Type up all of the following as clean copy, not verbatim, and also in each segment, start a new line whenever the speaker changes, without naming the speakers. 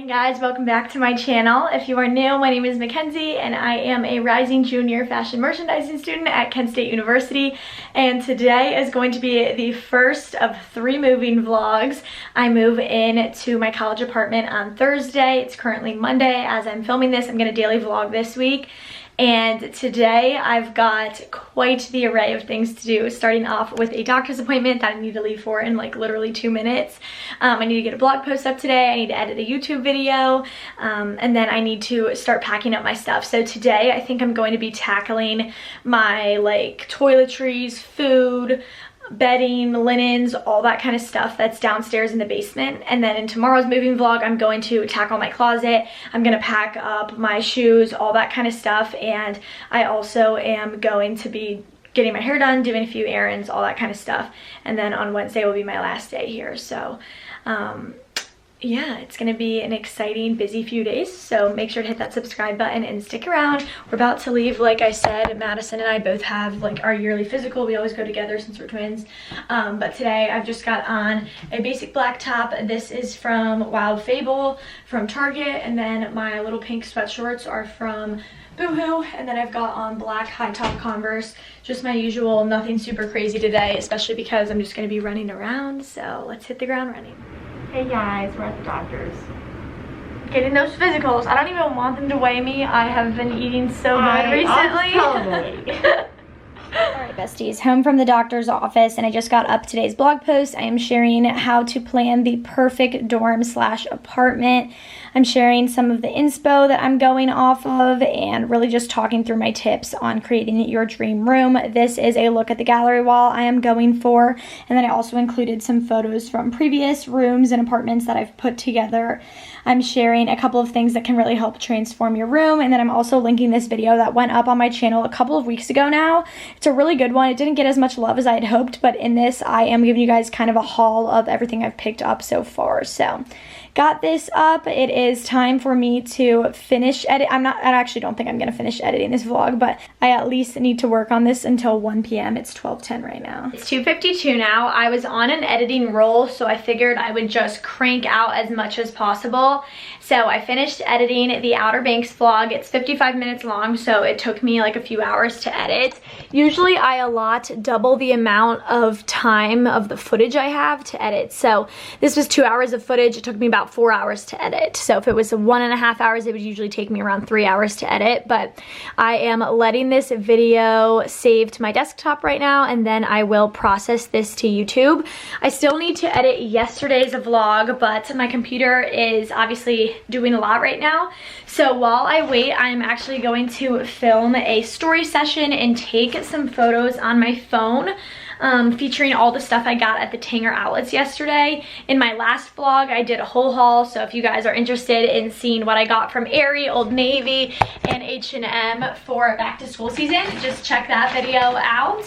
Hey guys, welcome back to my channel. If you are new, my name is Mackenzie and I am a rising junior fashion merchandising student at Kent State University, and today is going to be the first of 3 moving vlogs. I move into my college apartment on Thursday. It's currently Monday as I'm filming this. I'm going to daily vlog this week. And today I've got quite the array of things to do, starting off with a doctor's appointment that I need to leave for in like literally 2 minutes. I need to get a blog post up today, I need to edit a YouTube video, and then I need to start packing up my stuff. So today I think I'm going to be tackling my like toiletries, food, bedding, linens, all that kind of stuff that's downstairs in the basement. And then in tomorrow's moving vlog, I'm going to tackle my closet. I'm going to pack up my shoes, all that kind of stuff. And I also am going to be getting my hair done, doing a few errands, all that kind of stuff. And then on Wednesday will be my last day here. So yeah, it's gonna be an exciting, busy few days, so make sure to hit that subscribe button and stick around. We're about to leave, like I said. Madison and I both have like our yearly physical. We always go together since we're twins, but today I've just got on a basic black top. This is from Wild Fable from Target, and then my little pink sweatshorts are from Boohoo, and then I've got on black high top Converse. Just my usual, nothing super crazy today, especially because I'm just gonna be running around, so let's hit the ground running. Hey guys, we're at the doctor's. Getting those physicals. I don't even want them to weigh me. I have been eating so good recently. Alright besties, home from the doctor's office, and I just got up today's blog post. I am sharing how to plan the perfect dorm / apartment. I'm sharing some of the inspo that I'm going off of and really just talking through my tips on creating your dream room. This is a look at the gallery wall I am going for, and then I also included some photos from previous rooms and apartments that I've put together. I'm sharing a couple of things that can really help transform your room, and then I'm also linking this video that went up on my channel a couple of weeks ago now. It's a really good one. It didn't get as much love as I had hoped, but in this I am giving you guys kind of a haul of everything I've picked up so far. So got this up. It is time for me to finish edit. I actually don't think I'm gonna finish editing this vlog, but I at least need to work on this until 1 p.m. It's 12:10 right now. It's 2:52 now. I was on an editing roll, so I figured I would just crank out as much as possible. So I finished editing the Outer Banks vlog. It's 55 minutes long, so it took me like a few hours to edit. Usually I allot double the amount of time of the footage I have to edit. So this was 2 hours of footage. It took me about 4 hours to edit. So if it was 1.5 hours, it would usually take me around 3 hours to edit. But I am letting this video save to my desktop right now, and then I will process this to YouTube. I still need to edit yesterday's vlog, but my computer is obviously doing a lot right now. So while I wait, I'm actually going to film a story session and take some photos on my phone, featuring all the stuff I got at the Tanger outlets yesterday. In my last vlog, I did a whole haul, so if you guys are interested in seeing what I got from Aerie, Old Navy, and H&M for back to school season, just check that video out.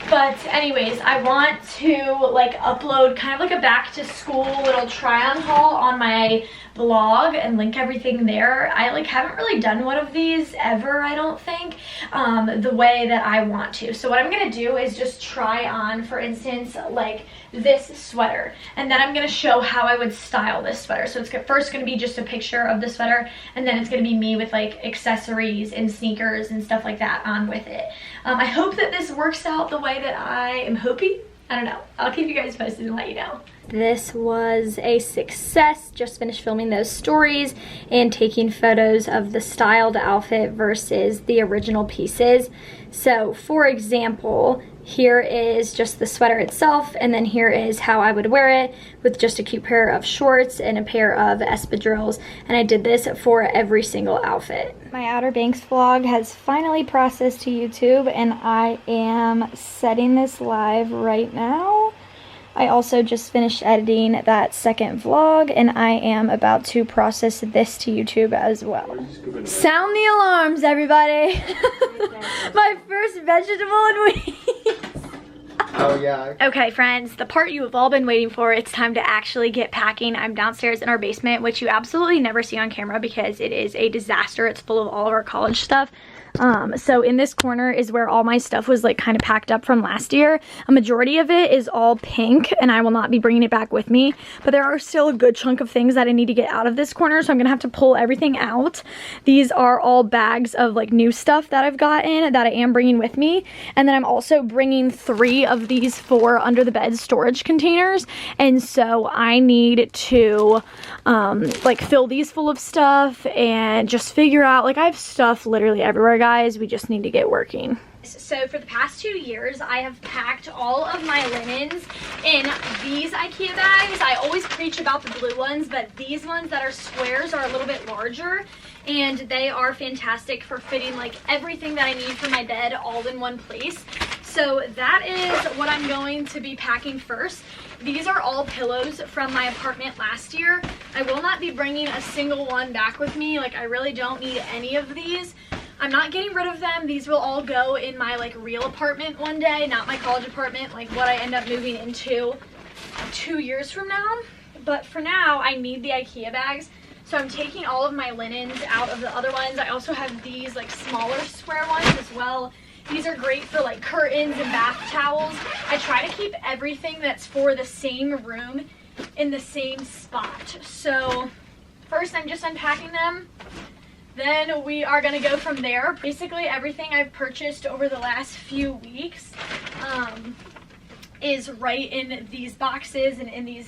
But anyways, I want to like upload kind of like a back to school little try on haul on my blog and link everything there. I like haven't really done one of these ever, I don't think, the way that I want to. So what I'm gonna do is just try on, for instance, like this sweater, and then I'm gonna show how I would style this sweater. So it's first gonna be just a picture of the sweater, and then it's gonna be me with like accessories and sneakers and stuff like that on with it. I hope that this works out the way that I am hoping. I don't know. I'll keep you guys posted and let you know. This was a success. Just finished filming those stories and taking photos of the styled outfit versus the original pieces. So for example, here is just the sweater itself, and then here is how I would wear it with just a cute pair of shorts and a pair of espadrilles, and I did this for every single outfit. My Outer Banks vlog has finally processed to YouTube, and I am setting this live right now. I also just finished editing that second vlog, and I am about to process this to YouTube as well. Sound the alarms, everybody! My first vegetable in weeks!
Oh yeah.
Okay friends, the part you have all been waiting for. It's time to actually get packing. I'm downstairs in our basement, which you absolutely never see on camera because it is a disaster. It's full of all of our college stuff. So in this corner is where all my stuff was like kind of packed up from last year. A majority of it is all pink and I will not be bringing it back with me, but there are still a good chunk of things that I need to get out of this corner, so I'm gonna have to pull everything out. These are all bags of like new stuff that I've gotten that I am bringing with me, and then I'm also bringing 3 of these 4 under the bed storage containers, and so I need to like fill these full of stuff and just figure out, like I have stuff literally everywhere, guys. We just need to get working. So for the past 2 years, I have packed all of my linens in these IKEA bags. I always preach about the blue ones, but these ones that are squares are a little bit larger, and they are fantastic for fitting like everything that I need for my bed all in one place. So that is what I'm going to be packing first. These are all pillows from my apartment last year. I will not be bringing a single one back with me. Like, I really don't need any of these. I'm not getting rid of them. These will all go in my like real apartment one day, not my college apartment, like what I end up moving into 2 years from now. But for now, I need the IKEA bags. So I'm taking all of my linens out of the other ones. I also have these like smaller square ones as well. These are great for like curtains and bath towels. I try to keep everything that's for the same room in the same spot. So first I'm just unpacking them. Then we are gonna go from there. Basically everything I've purchased over the last few weeks is right in these boxes and in these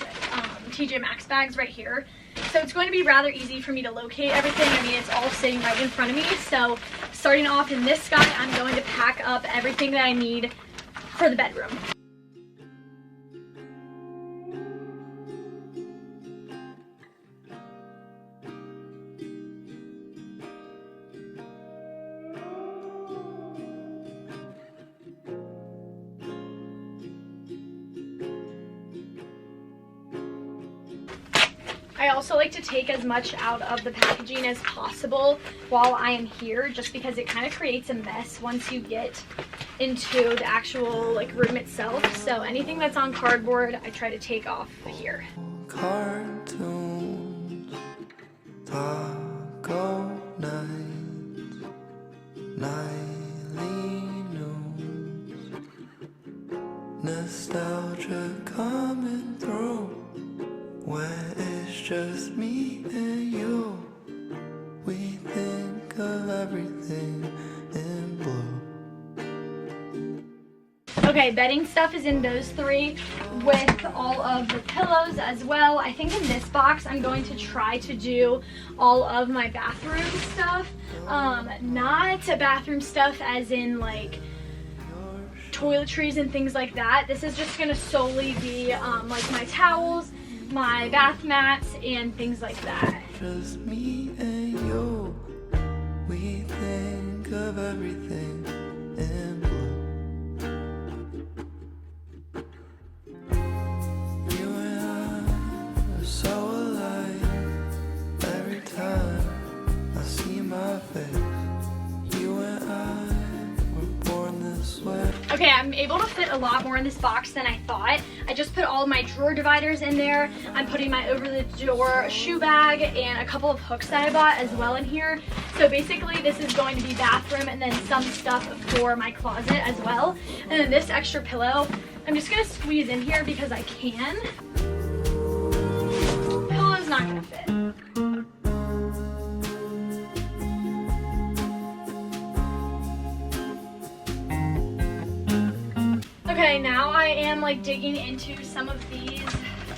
TJ Maxx bags right here. So it's going to be rather easy for me to locate everything. I mean, it's all sitting right in front of me. So starting off in this guy, I'm going to pack up everything that I need for the bedroom. I also like to take as much out of the packaging as possible while I am here, just because it kind of creates a mess once you get into the actual like room itself. So anything that's on cardboard, I try to take off here.
Cartoons, taco nights, nightly news, nostalgia coming through. When it's just me and you, we think of everything in blue.
Okay, bedding stuff is in those 3 with all of the pillows as well. I think in this box I'm going to try to do all of my bathroom stuff. Not bathroom stuff as in like toiletries and things like that. This is just gonna solely be like my towels, my bath mats, and things like that.
Just me and you, we think of everything in blue. You and I are so alike. Every time I see my face, you and I were born this way.
Okay, I'm able to fit a lot more in this box than I thought. I just put all of my drawer dividers in there. I'm putting my over-the-door shoe bag and a couple of hooks that I bought as well in here. So basically this is going to be bathroom and then some stuff for my closet as well. And then this extra pillow, I'm just gonna squeeze in here because I can. Pillow's not gonna fit. Okay, now I am like digging into some of these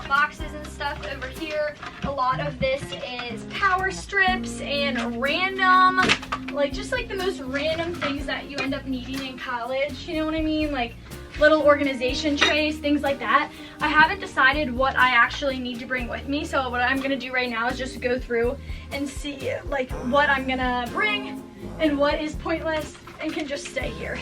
boxes and stuff over here. A lot of this is power strips and random, like just like the most random things that you end up needing in college, you know what I mean? Like little organization trays, things like that. I haven't decided what I actually need to bring with me, so what I'm gonna do right now is just go through and see like what I'm gonna bring and what is pointless and can just stay here.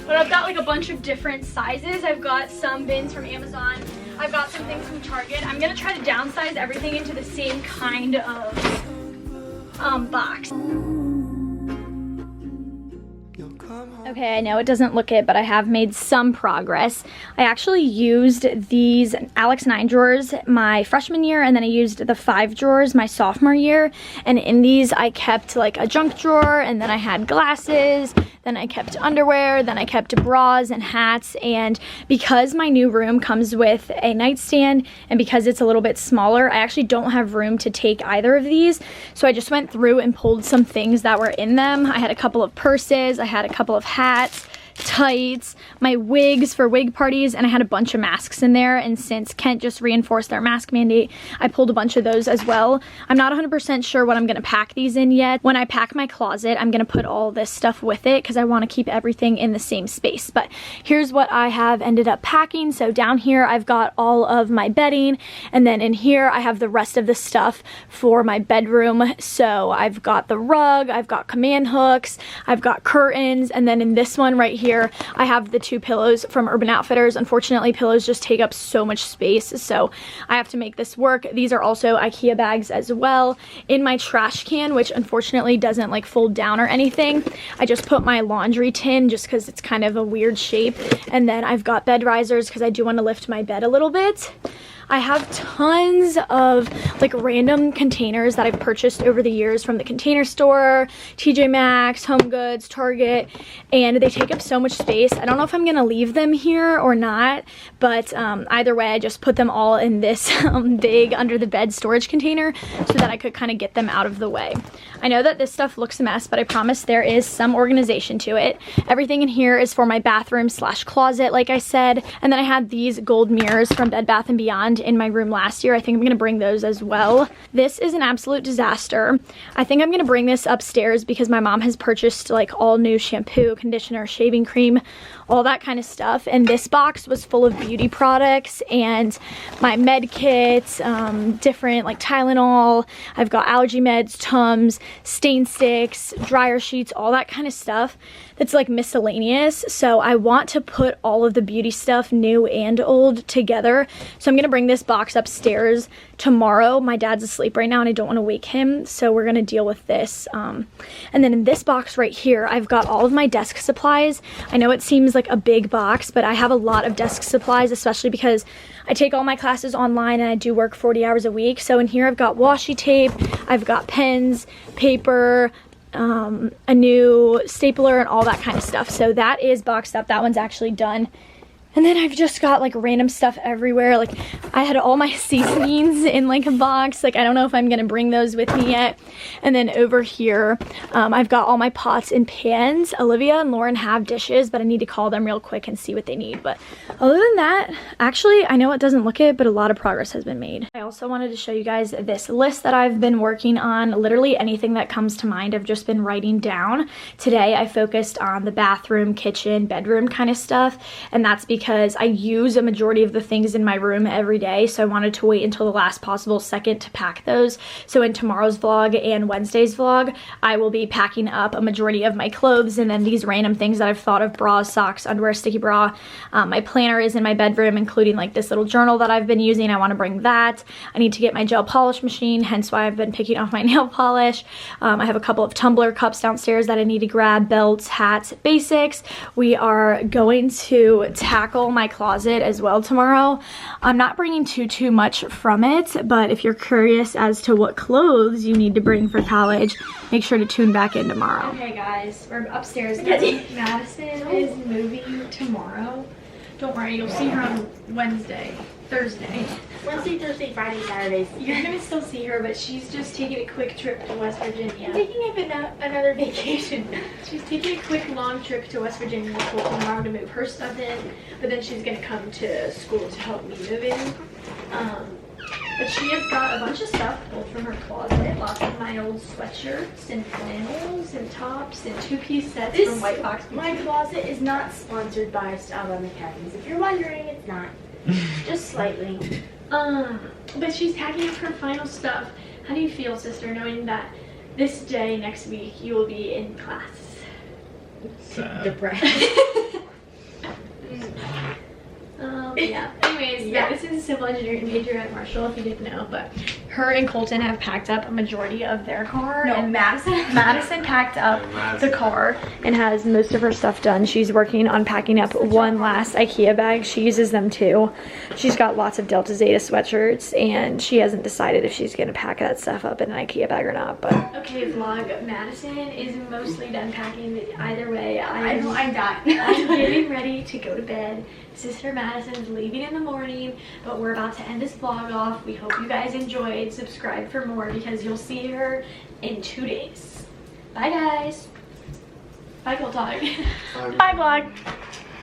But I've got like a bunch of different sizes. I've got some bins from Amazon. I've got some things from Target. I'm gonna try to downsize everything into the same kind of box. Okay, I know it doesn't look it, but I have made some progress. I actually used these Alex 9 drawers my freshman year, and then I used the 5 drawers my sophomore year. And in these, I kept like a junk drawer, and then I had glasses, then I kept underwear, then I kept bras and hats. And because my new room comes with a nightstand, and because it's a little bit smaller, I actually don't have room to take either of these. So I just went through and pulled some things that were in them. I had a couple of purses, I had a couple of hats, tights, my wigs for wig parties, and I had a bunch of masks in there. And since Kent just reinforced their mask mandate, I pulled a bunch of those as well. I'm not 100% sure what I'm gonna pack these in yet. When I pack my closet, I'm gonna put all this stuff with it because I want to keep everything in the same space. But here's what I have ended up packing. So down here I've got all of my bedding, and then in here I have the rest of the stuff for my bedroom. So I've got the rug, I've got command hooks, I've got curtains, and then in this one right here I have the 2 pillows from Urban Outfitters. Unfortunately, pillows just take up so much space, so I have to make this work. These are also IKEA bags as well. In my trash can, which unfortunately doesn't like fold down or anything, I just put my laundry tin just because it's kind of a weird shape. And then I've got bed risers because I do want to lift my bed a little bit. I have tons of like random containers that I've purchased over the years from the Container Store, TJ Maxx, Home Goods, Target, and they take up so much space. I don't know if I'm gonna leave them here or not, but either way, I just put them all in this big under the bed storage container so that I could kind of get them out of the way. I know that this stuff looks a mess, but I promise there is some organization to it. Everything in here is for my bathroom / closet, like I said, and then I had these gold mirrors from Bed Bath & Beyond in my room last year. I think I'm gonna bring those as well. This is an absolute disaster. I think I'm gonna bring this upstairs because my mom has purchased like all new shampoo, conditioner, shaving cream, all that kind of stuff. And this box was full of beauty products and my med kits, different like Tylenol. I've got allergy meds, Tums, stain sticks, dryer sheets, all that kind of stuff that's like miscellaneous. So I want to put all of the beauty stuff, new and old, together. So I'm gonna bring this box upstairs tomorrow. My dad's asleep right now and I don't want to wake him, so we're gonna deal with this. And then in this box right here, I've got all of my desk supplies. I know it seems like a big box, but I have a lot of desk supplies, especially because I take all my classes online and I do work 40 hours a week. So in here I've got washi tape, I've got pens, paper, a new stapler, and all that kind of stuff. So that is boxed up. That one's actually done. And then I've just got like random stuff everywhere. Like I had all my seasonings in like a box. Like I don't know if I'm gonna bring those with me yet. And then over here, I've got all my pots and pans. Olivia and Lauren have dishes, but I need to call them real quick and see what they need. But other than that, actually, I know it doesn't look it, but a lot of progress has been made. I also wanted to show you guys this list that I've been working on. Literally anything that comes to mind, I've just been writing down. Today, I focused on the bathroom, kitchen, bedroom kind of stuff. And that's because I use a majority of the things in my room every day, so I wanted to wait until the last possible second to pack those. So in tomorrow's vlog and Wednesday's vlog, I will be packing up a majority of my clothes and then these random things that I've thought of: bras, socks, underwear, sticky bra. My planner is in my bedroom, including like this little journal that I've been using. I want to bring that. I need to get my gel polish machine, hence why I've been picking off my nail polish. I have a couple of tumbler cups downstairs that I need to grab, belts, hats, basics. We are going to tackle my closet as well tomorrow. I'm not bringing too much from it, but if you're curious as to what clothes you need to bring for college, make sure to tune back in tomorrow. Okay guys, we're upstairs. Madison is moving tomorrow. Don't worry, you'll see her on Wednesday, Thursday,
Thursday, Friday, Saturdays.
You're gonna still see her, but she's just taking a quick trip to West Virginia.
I'm taking another vacation.
She's taking a quick long trip to West Virginia tomorrow to move her stuff in, but then she's gonna come to school to help me move in. But she has got a bunch of stuff pulled from her closet. Lots of my old sweatshirts and flannels and tops and two-piece sets from White Fox.
My closet is not sponsored by Style by MCKENZ. If you're wondering, it's not. Just slightly.
But she's packing up her final stuff. How do you feel, sister, knowing that this day next week you will be in class?
Depressed.
Yeah. Anyways, Madison is a civil engineering major at Marshall, if you didn't know, but her and Colton have packed up a majority of their car.
No,
and
Madison.
Madison packed up
Madison.
the car and has most of her stuff done. She's working on packing up one last IKEA bag. She uses them too. She's got lots of Delta Zeta sweatshirts and she hasn't decided if she's gonna pack that stuff up in an IKEA bag or not. But okay, vlog, Madison is mostly done packing. Either way,
I'm done.
I'm getting ready to go to bed. Sister Madison's leaving in the morning, but we're about to end this vlog off. We hope you guys enjoyed. Subscribe for more because you'll see her in 2 days. Bye guys. Bye, Gold Dog. Bye vlog.